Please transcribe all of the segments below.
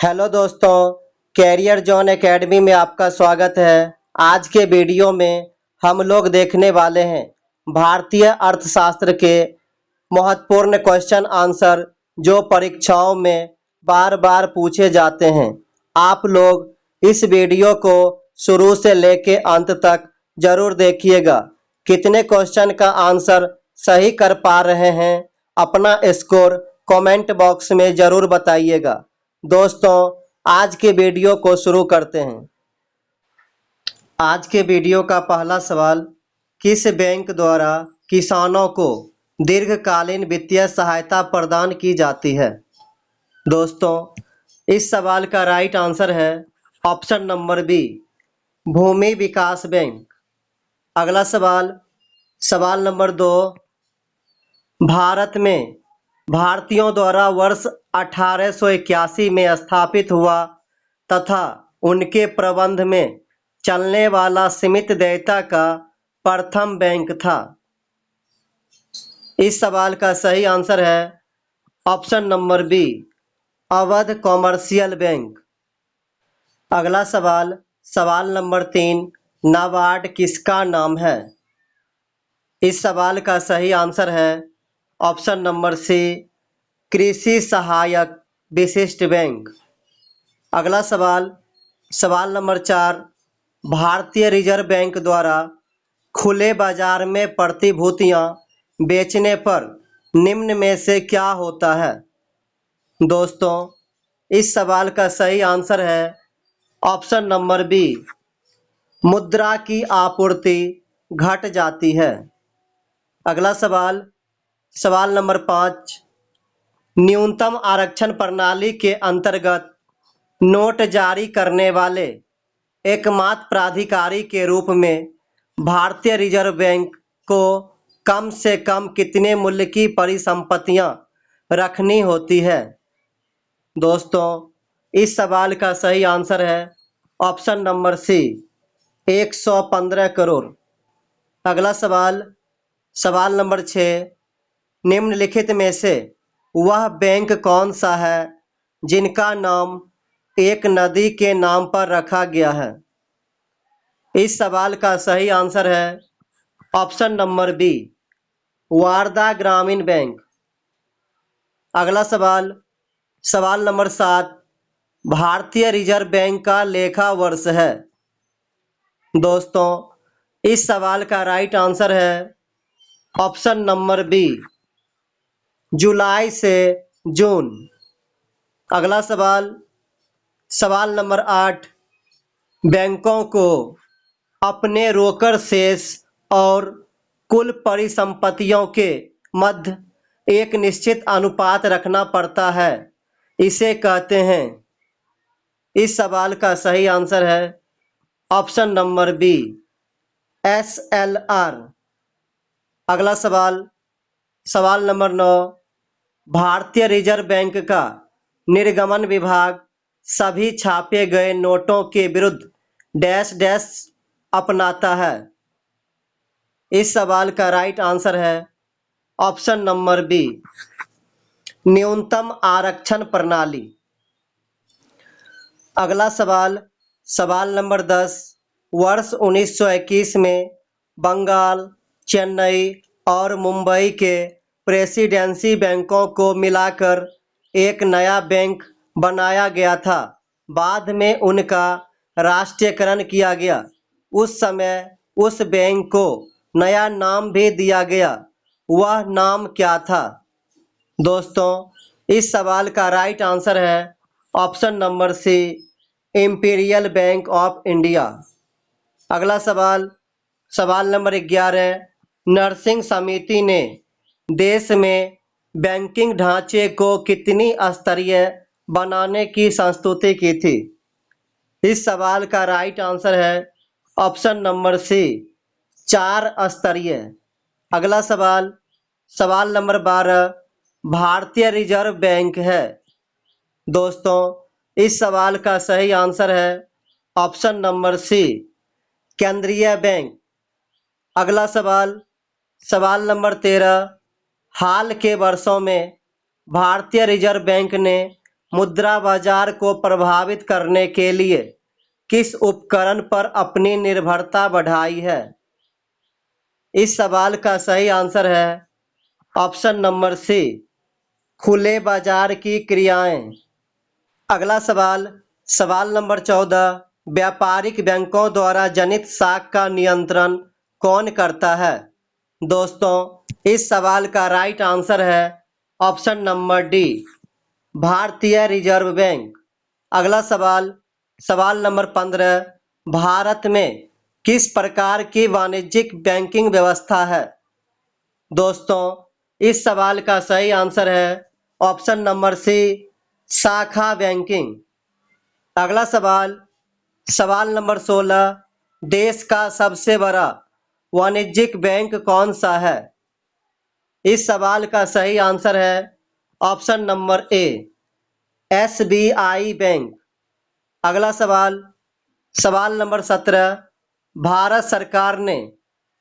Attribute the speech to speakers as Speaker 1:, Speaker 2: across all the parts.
Speaker 1: Hello दोस्तों, career zone academy में आपका स्वागत है। आज के वीडियो में हम लोग देखने वाले हैं भारतीय अर्थशास्त्र के महत्वपूर्ण क्वेश्चन आंसर जो परीक्षाओं में बार बार पूछे जाते हैं। आप लोग इस वीडियो को शुरू से लेके अंत तक जरूर देखिएगा। कितने क्वेश्चन का आंसर सही कर पा रहे हैं, अपना स्कोर कमेंट बॉक्स में जरूर बताइएगा। दोस्तों, आज के वीडियो को शुरू करते हैं। आज के वीडियो का पहला सवाल, किस बैंक द्वारा किसानों को दीर्घकालीन वित्तीय सहायता प्रदान की जाती है? दोस्तों, इस सवाल का राइट आंसर है ऑप्शन नंबर बी, भूमि विकास बैंक। अगला सवाल, सवाल नंबर 2, भारत में भारतीयों द्वारा वर्ष 1881 में स्थापित हुआ तथा उनके प्रबंध में चलने वाला सीमित देयता का प्रथम बैंक था। इस सवाल का सही आंसर है option number B, Awadh Commercial Bank. अगला सवाल, सवाल नंबर 3, नाबार्ड किसका नाम है? इस सवाल का सही आंसर है ऑप्शन नंबर सी, कृषि सहायक विशिष्ट बैंक। अगला सवाल, सवाल नंबर 4, भारतीय रिजर्व बैंक द्वारा खुले बाजार में प्रतिभूतियां बेचने पर निम्न में से क्या होता है? दोस्तों, इस सवाल का सही आंसर है ऑप्शन नंबर बी, मुद्रा की आपूर्ति घट जाती है। अगला सवाल, सवाल नंबर 5, न्यूनतम आरक्षण प्रणाली के अंतर्गत नोट जारी करने वाले एकमात्र प्राधिकारी के रूप में भारतीय रिजर्व बैंक को कम से कम कितने मूल्य की परिसंपत्तियां रखनी होती है? दोस्तों, इस सवाल का सही आंसर है ऑप्शन नंबर सी, 115 करोड़। अगला सवाल, सवाल नंबर 6, निम्नलिखित में से वह बैंक कौन सा है जिनका नाम एक नदी के नाम पर रखा गया है? इस सवाल का सही आंसर है ऑप्शन नंबर बी, वारदा ग्रामीण बैंक। अगला सवाल, सवाल नंबर 7, भारतीय रिजर्व बैंक का लेखा वर्ष है। दोस्तों, इस सवाल का राइट आंसर है ऑप्शन नंबर बी, जुलाई से जून। अगला सवाल, सवाल नंबर 8, बैंकों को अपने रोकड़ शेष और कुल परिसंपत्तियों के मध्य एक निश्चित अनुपात रखना पड़ता है, इसे कहते हैं। इस सवाल का सही आंसर है ऑप्शन नंबर बी, SLR। अगला सवाल, सवाल नंबर 9, भारतीय रिजर्व बैंक का निर्गमन विभाग सभी छापे गए नोटों के विरुद्ध डैश डैश अपनाता है। इस सवाल का राइट आंसर है ऑप्शन नंबर बी, न्यूनतम आरक्षण प्रणाली। अगला सवाल, सवाल नंबर 10, वर्ष 1921 में बंगाल, चेन्नई और मुंबई के प्रेसिडेंसी बैंकों को मिलाकर एक नया बैंक बनाया गया था। बाद में उनका राष्ट्रीयकरण किया गया। उस समय उस बैंक को नया नाम भी दिया गया। वह नाम क्या था? दोस्तों, इस सवाल का राइट आंसर है option number C, Imperial Bank of India. अगला सवाल, सवाल नंबर 11, नरसिंह समिति ने देश में बैंकिंग ढांचे को कितनी स्तरीय बनाने की संस्तुति की थी? इस सवाल का राइट आंसर है ऑप्शन नंबर सी, 4 स्तरीय। अगला सवाल, सवाल नंबर 12, भारतीय रिजर्व बैंक है। दोस्तों, इस सवाल का सही आंसर है ऑप्शन नंबर सी, केंद्रीय बैंक। अगला सवाल, सवाल नंबर 13, हाल के वर्षों में भारतीय रिजर्व बैंक ने मुद्रा बाजार को प्रभावित करने के लिए किस उपकरण पर अपनी निर्भरता बढ़ाई है? इस सवाल का सही आंसर है ऑप्शन नंबर सी, खुले बाजार की क्रियाएं। अगला सवाल, सवाल नंबर 14, व्यापारिक बैंकों द्वारा जनित शाख का नियंत्रण कौन करता है? दोस्तों, इस सवाल का राइट आंसर है ऑप्शन नंबर डी, भारतीय रिजर्व बैंक। अगला सवाल, सवाल नंबर 15, भारत में किस प्रकार की वाणिज्यिक बैंकिंग व्यवस्था है? दोस्तों, इस सवाल का सही आंसर है ऑप्शन नंबर सी, शाखा बैंकिंग। अगला सवाल, सवाल नंबर 16, देश का सबसे बड़ा वाणिज्यिक बैंक कौन सा है? इस सवाल का सही आंसर है option number A, SBI bank. अगला सवाल, सवाल नंबर 17, भारत सरकार ने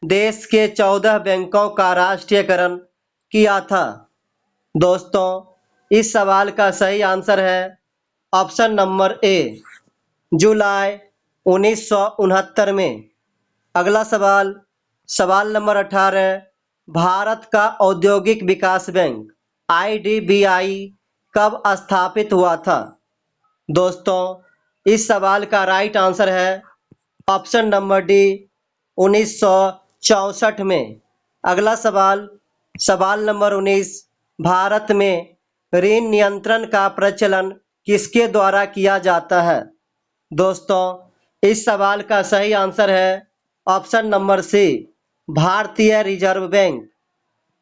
Speaker 1: देश के 14 बैंकों का राष्ट्रीयकरण किया था। दोस्तों, इस सवाल का सही आंसर है ऑप्शन नंबर ए, जुलाई 1969 में। अगला सवाल, सवाल नंबर 18, भारत का औद्योगिक विकास बैंक आईडीबीआई कब स्थापित हुआ था? दोस्तों, इस सवाल का राइट आंसर है ऑप्शन नंबर डी, 1964 में। अगला सवाल, सवाल नंबर 19, भारत में ऋण नियंत्रण का प्रचलन किसके द्वारा किया जाता है? दोस्तों, इस सवाल का सही आंसर है ऑप्शन नंबर सी, भारतीय रिजर्व बैंक।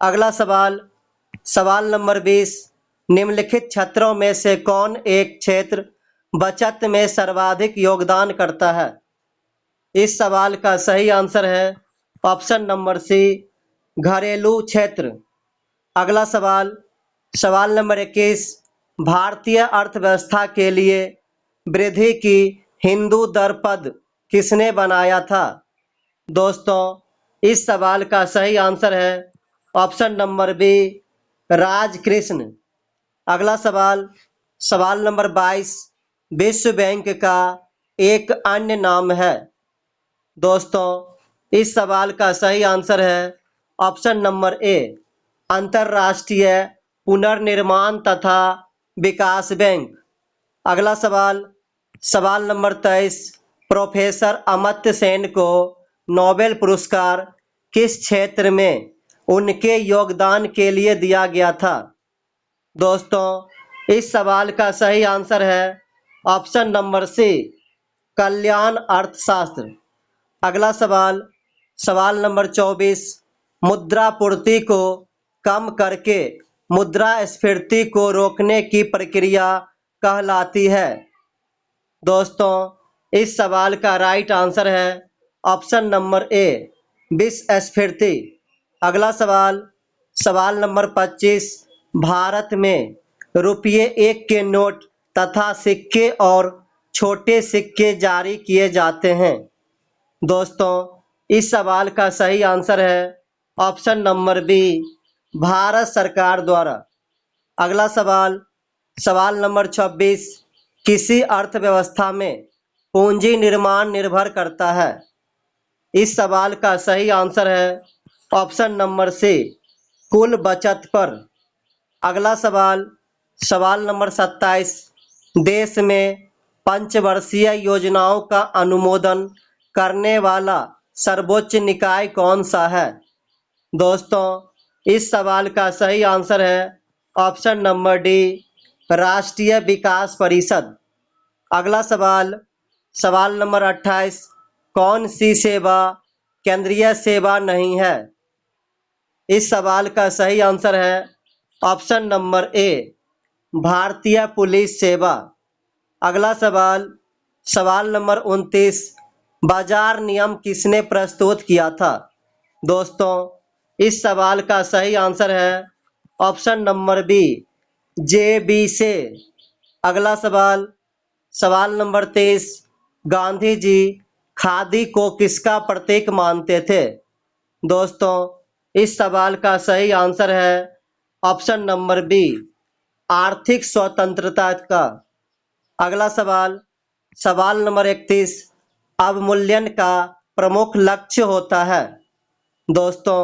Speaker 1: अगला सवाल, सवाल नंबर 20, निम्नलिखित क्षेत्रों में से कौन एक क्षेत्र बचत में सर्वाधिक योगदान करता है? इस सवाल का सही आंसर है ऑप्शन नंबर सी, घरेलू क्षेत्र। अगला सवाल, सवाल नंबर 21, भारतीय अर्थव्यवस्था के लिए वृद्धि की हिंदू दर पद किसने बनाया था? दोस्तों, इस सवाल का सही आंसर है ऑप्शन नंबर बी, राजकृष्ण। अगला सवाल, सवाल नंबर 22, विश्व बैंक का एक अन्य नाम है। दोस्तों, इस सवाल का सही आंसर है ऑप्शन नंबर ए, अंतर्राष्ट्रीय पुनर्निर्माण तथा विकास बैंक। अगला सवाल, सवाल नंबर 23, प्रोफेसर अमर्त्य सेन को नोबेल पुरस्कार किस क्षेत्र में उनके योगदान के लिए दिया गया था? दोस्तों, इस सवाल का सही आंसर है ऑप्शन नंबर सी, कल्याण अर्थशास्त्र। अगला सवाल, सवाल नंबर 24, मुद्रापूर्ति को कम करके मुद्रास्फीति को रोकने की प्रक्रिया कहलाती है? दोस्तों, इस सवाल का राइट आंसर है ऑप्शन नंबर ए, विस्फीति। अगला सवाल, सवाल नंबर 25, भारत में रुपये 1 के नोट तथा सिक्के और छोटे सिक्के जारी किए जाते हैं। दोस्तों, इस सवाल का सही आंसर है ऑप्शन नंबर बी, भारत सरकार द्वारा। अगला सवाल, सवाल नंबर 26, किसी अर्थव्यवस्था में पूंजी निर्माण निर्भर करता है? इस सवाल का सही आंसर है ऑप्शन नंबर सी, कुल बचत पर। अगला सवाल, सवाल नंबर 27, देश में पंचवर्षीय योजनाओं का अनुमोदन करने वाला सर्वोच्च निकाय कौन सा है? दोस्तों, इस सवाल का सही आंसर है ऑप्शन नंबर डी, राष्ट्रीय विकास परिषद। अगला सवाल, सवाल नंबर 28, कौन सी सेवा केंद्रीय सेवा नहीं है? इस सवाल का सही आंसर है ऑप्शन नंबर ए, भारतीय पुलिस सेवा। अगला सवाल, सवाल नंबर 29, बाजार नियम किसने प्रस्तुत किया था? दोस्तों, इस सवाल का सही आंसर है ऑप्शन नंबर बी, जेबी से। अगला सवाल, सवाल नंबर 23, गांधी जी खादी को किसका प्रतीक मानते थे? दोस्तों, इस सवाल का सही आंसर है ऑप्शन नंबर बी, आर्थिक स्वतंत्रता का। अगला सवाल, सवाल नंबर 31, अवमूल्यन का प्रमुख लक्ष्य होता है। दोस्तों,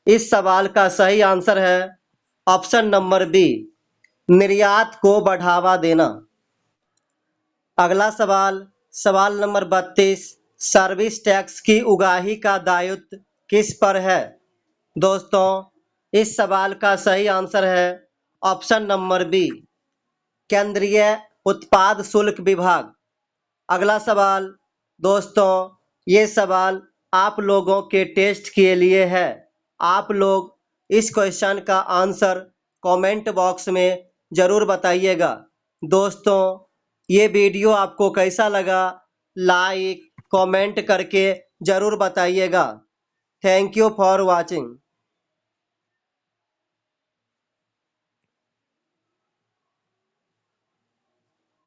Speaker 1: इस सवाल का सही आंसर है ऑप्शन नंबर बी, निर्यात को बढ़ावा देना। अगला सवाल, सवाल नंबर 32, सर्विस टैक्स की उगाही का दायित्व किस पर है। दोस्तों, इस सवाल का सही आंसर है ऑप्शन नंबर बी, केंद्रीय उत्पाद शुल्क विभाग। अगला सवाल, दोस्तों ये सवाल आप लोगों के टेस्ट के लिए है। आप लोग इस क्वेश्चन का आंसर कमेंट बॉक्स में ज़रूर बताइएगा। दोस्तों, ये वीडियो आपको कैसा लगा, लाइक कमेंट करके ज़रूर बताइएगा। Thank you for watching.